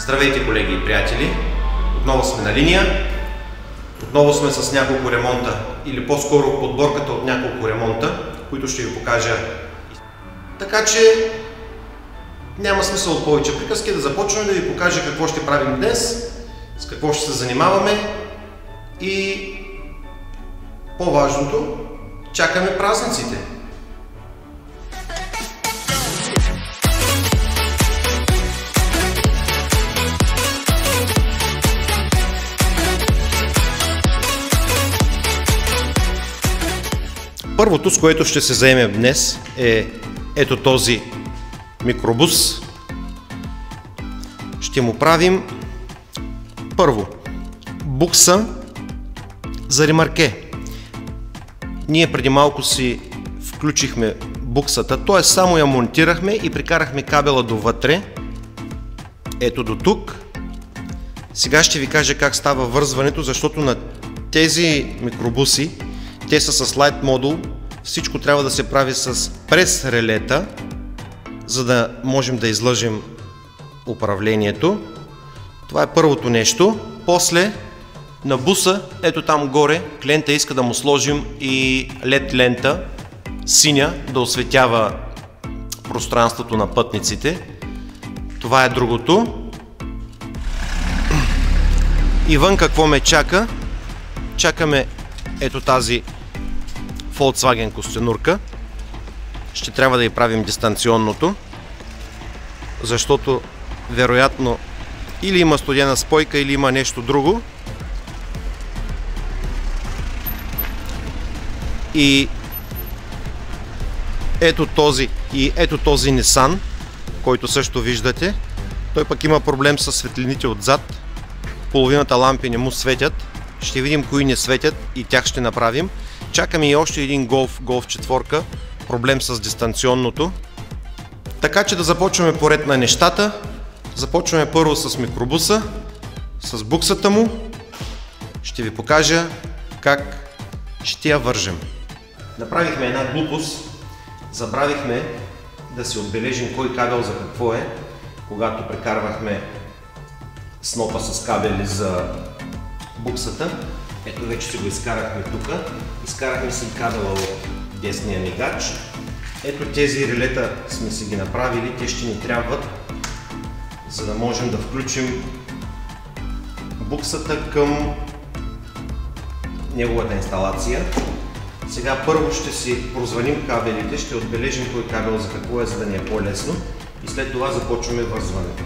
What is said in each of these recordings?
Здравейте, колеги и приятели! Отново сме на линия. Отново сме с няколко ремонта, или по-скоро подборката от няколко ремонта, които ще ви покажа. Така че няма смисъл от повече приказки, да започваме да ви покажа какво ще правим днес, с какво ще се занимаваме и по-важното, чакаме празниците. Първото, с което ще се заемем днес, е ето този микробус. Ще му правим първо букса за ремарке. Ние преди малко си включихме буксата, т.е. само я монтирахме и прикарахме кабела довътре. Ето до тук. Сега ще ви кажа как става вързването, защото на тези микробуси, те са с лайт модул, всичко трябва да се прави през релета, за да можем да излъжем управлението. Това е първото нещо. После на буса, ето там горе, клиента иска да му сложим и LED лента, синя, да осветява пространството на пътниците. Това е другото. И вън какво ме чака? Чакаме ето тази Volkswagen костенурка. Ще трябва да й правим дистанционното, защото вероятно или има студена спойка, или има нещо друго. И ето този Nissan, който също виждате, той пък има проблем с светлините отзад. Половината лампи не му светят. Ще видим кои не светят и тях ще направим. Чакаме и още един Golf 4, проблем с дистанционното. Така че да започваме поред на нещата. Започваме първо с микробуса, с буксата му. Ще ви покажа как ще я вържем. Направихме една глупост. Забравихме да си отбележим кой кабел за какво е, когато прекарвахме снопа с кабели за буксата. Ето вече си го изкарахме тук. Изкарахме си кабела от десния мигач. Ето тези релета сме си ги направили. Те ще ни трябват, за да можем да включим буксата към неговата инсталация. Сега първо ще си прозвъним кабелите, ще отбележим кой кабел за какво е, за да ни е по-лесно. И след това започваме вързването.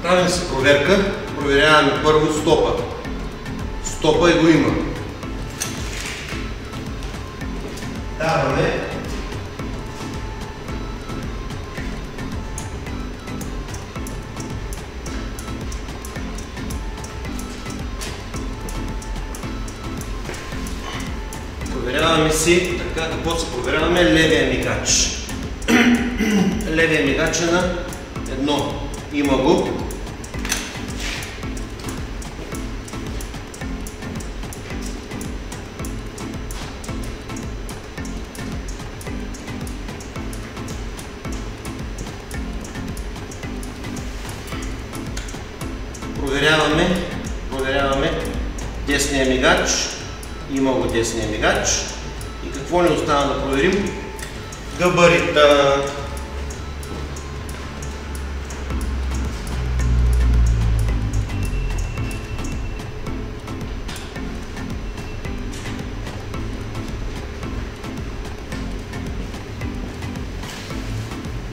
Правим се проверка. Проверяваме първо стопа. Стопа и го има. Даваме. Проверяваме си, така какво се проверяваме, левия мигач. Левия мигач е на едно. Има го. Проверяваме десния мигач. Има го десния мигач. И какво ни остана да проверим? Габарита.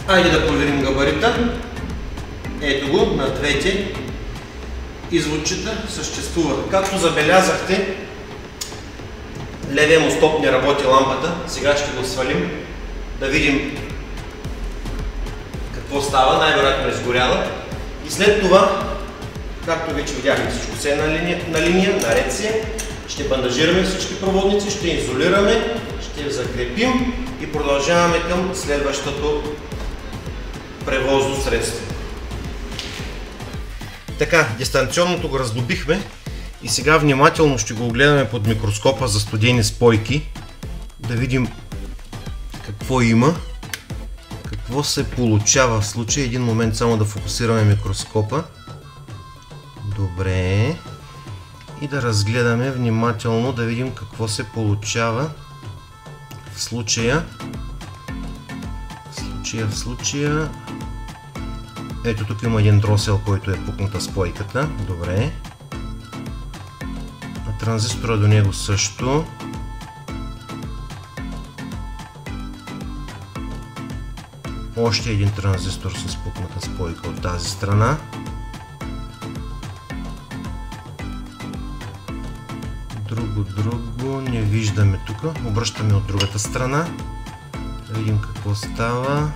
Айде да проверим габарита. Ето го, на двете изводчета съществува. Както забелязахте, левия му стоп не работи лампата. Сега ще го свалим, да видим какво става. Най-вероятно е изгоряла. И след това, както вече видяхме, всичко се е на линия, наред си е. Ще бандажираме всички проводници, ще изолираме, ще закрепим и продължаваме към следващото превозно средство. Така, дистанционното го раздобихме и сега внимателно ще го огледаме под микроскопа за студени спойки, да видим какво има, какво се получава в случая. Един момент само да фокусираме микроскопа. Добре. И да разгледаме внимателно, да видим какво се получава в случая. В случая. Ето тук има един дросел, който е пукната спойката. Добре. На транзистора до него също. Още един транзистор с пукната спойка от тази страна. Друго не виждаме тук. Обръщаме от другата страна. Да видим какво става.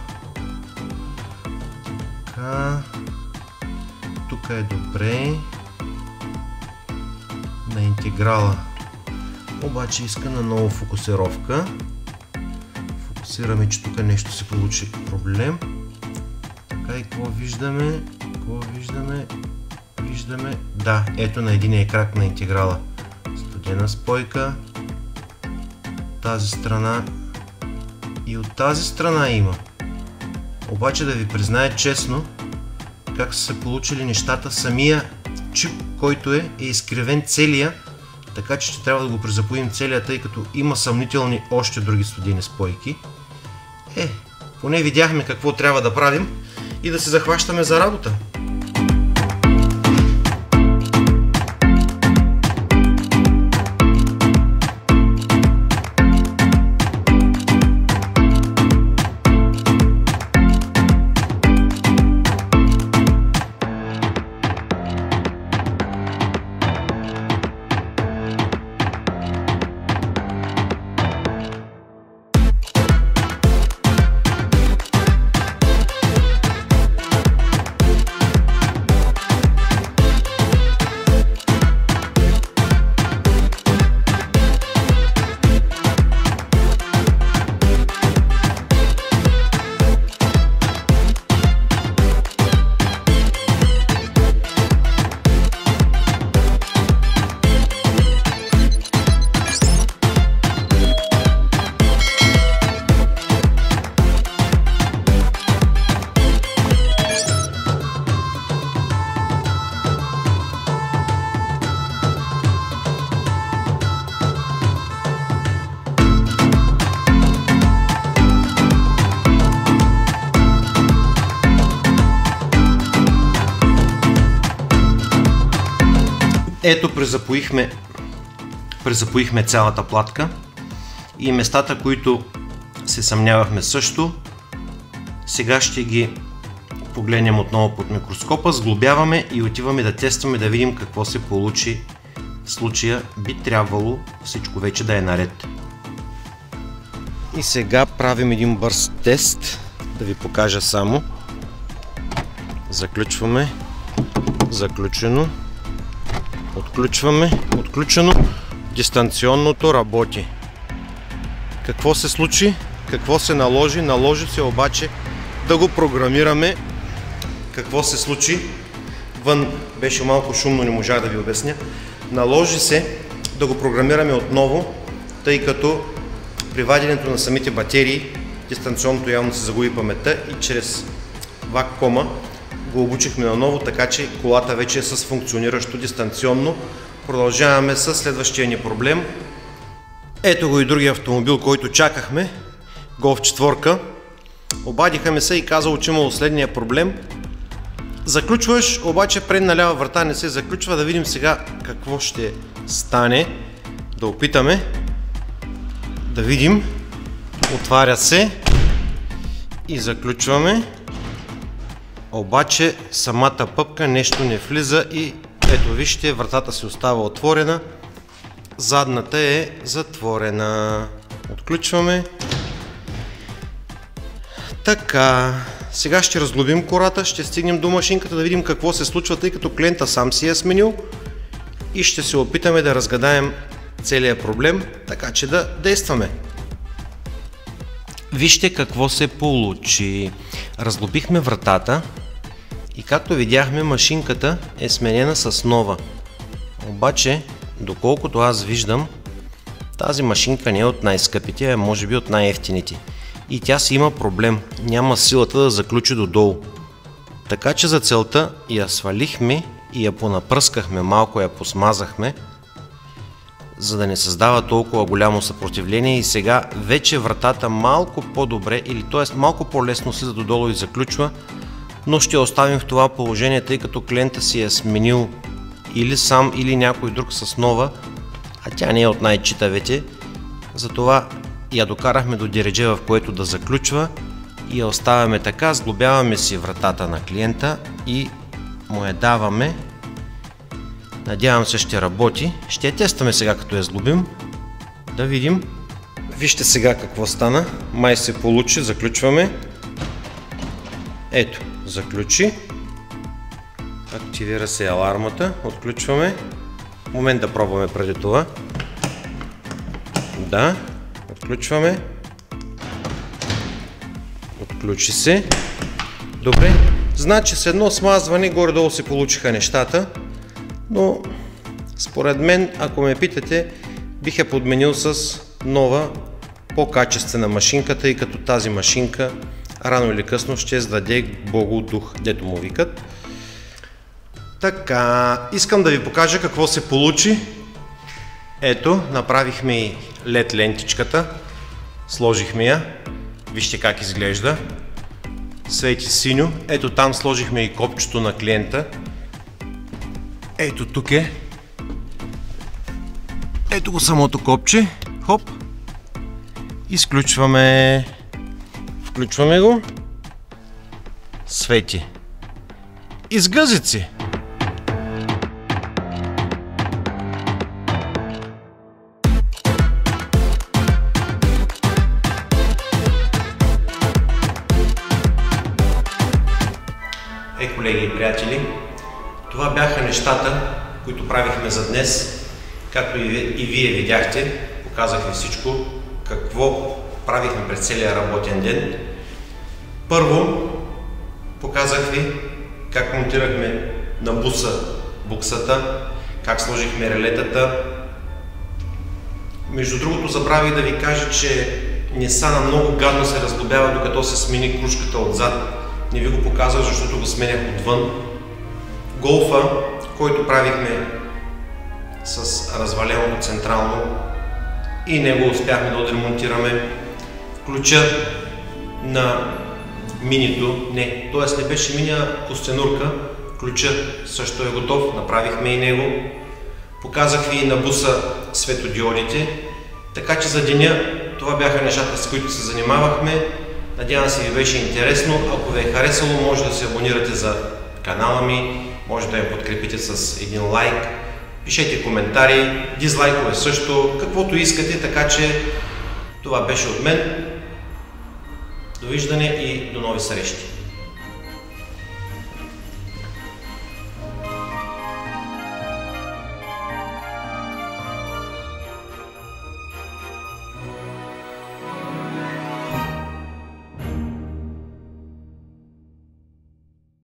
Тук е добре. На интеграла обаче иска на нова фокусировка. Фокусираме, че тук нещо се получи проблем. Така, и какво виждаме? Виждаме. Да, ето на единия крак на интеграла. Студена спойка. Тази страна и от тази страна има. Обаче да ви призная честно, как са се получили нещата, самия чип, който е изкривен целия, така че ще трябва да го презапоим целия, тъй като има съмнителни още други студени спойки. Поне видяхме какво трябва да правим и да се захващаме за работа. Ето, презапоихме цялата платка и местата, които се съмнявахме също, сега ще ги погледнем отново под микроскопа, сглобяваме и отиваме да тестваме, да видим какво се получи. В случая би трябвало всичко вече да е наред. И сега правим един бърз тест, да ви покажа само. Заключваме, заключено, отключваме, отключено, дистанционното работи. Какво се случи? Какво се наложи? Наложи се обаче да го програмираме. Какво се случи? Вън беше малко шумно, не можах да ви обясня. Наложи се да го програмираме отново, тъй като при ваденето на самите батерии дистанционното явно се загуби паметта и чрез вак-кома го обучихме наново, така че колата вече е с функциониращо дистанционно. Продължаваме с следващия ни проблем. Ето го и другия автомобил, който чакахме. Golf 4. Обадиха ме се и казало, че имало следния проблем. Заключваш, обаче предна лява врата не се заключва. Да видим сега какво ще стане. Да опитаме. Да видим. Отваря се. И заключваме. Обаче самата пъпка нещо не влиза и ето вижте, вратата се остава отворена. Задната е затворена. Отключваме. Така, сега ще разглобим кората, ще стигнем до машинката да видим какво се случва, тъй като клиента сам си е сменил и ще се опитаме да разгадаем целият проблем, така че да действаме. Вижте какво се получи. Разглобихме вратата и както видяхме, машинката е сменена с нова. Обаче, доколкото аз виждам, тази машинка не е от най-скъпите, а може би от най-евтините. И тя си има проблем, няма силата да заключи додолу. Така че за целта я свалихме и я понапръскахме, малко я посмазахме, за да не създава толкова голямо съпротивление и сега вече вратата малко по-добре, или т.е. малко по-лесно слиза додолу и заключва, но ще оставим в това положение, тъй като клиента си е сменил или сам, или някой друг с нова, а тя не е от най-читавите, затова я докарахме до дередже, в което да заключва и я оставяме така, сглобяваме си вратата на клиента и му я даваме. Надявам се ще работи. Ще я тестваме сега като я сглобим. Да видим. Вижте сега какво стана. Май се получи. Заключваме. Ето, заключи. Активира се алармата. Отключваме. Момент да пробваме преди това. Да. Отключваме. Отключи се. Добре. Значи с едно смазване горе-долу се получиха нещата. Но според мен, ако ме питате, бих я подменил с нова, по-качествена машинка, тъй като тази машинка рано или късно ще сдаде Богу дух, дето му викат. Така, искам да ви покажа какво се получи. Ето, направихме и LED лентичката, сложихме я, вижте как изглежда, свети синьо, ето там сложихме и копчето на клиента. Ето тук е. Ето го самото копче. Хоп. Изключваме. Включваме го. Свети. Изгъзици. Колеги и приятели, това бяха нещата, които правихме за днес. Както и вие видяхте, показах ви всичко, какво правихме през целия работен ден. Първо, показах ви как монтирахме на буса буксата, как сложихме релетата. Между другото, забравих да ви кажа, че Nissan много гадно се разглобява, докато се смени крушката отзад. Не ви го показах, защото го сменях отвън. Голфа, който правихме с разваленото централно, и него успяхме да отремонтираме. Ключа на минито, т.е. не беше мини, а костенурка. Ключа също е готов, направихме и него. Показах ви и на буса светодиодите. Така че за деня това бяха нещата, с които се занимавахме. Надявам се ви беше интересно. Ако ви е харесало, може да се абонирате за канала ми, може да ме подкрепите с един лайк, пишете коментари, дизлайкове също, каквото искате, така че това беше от мен. Довиждане и до нови срещи!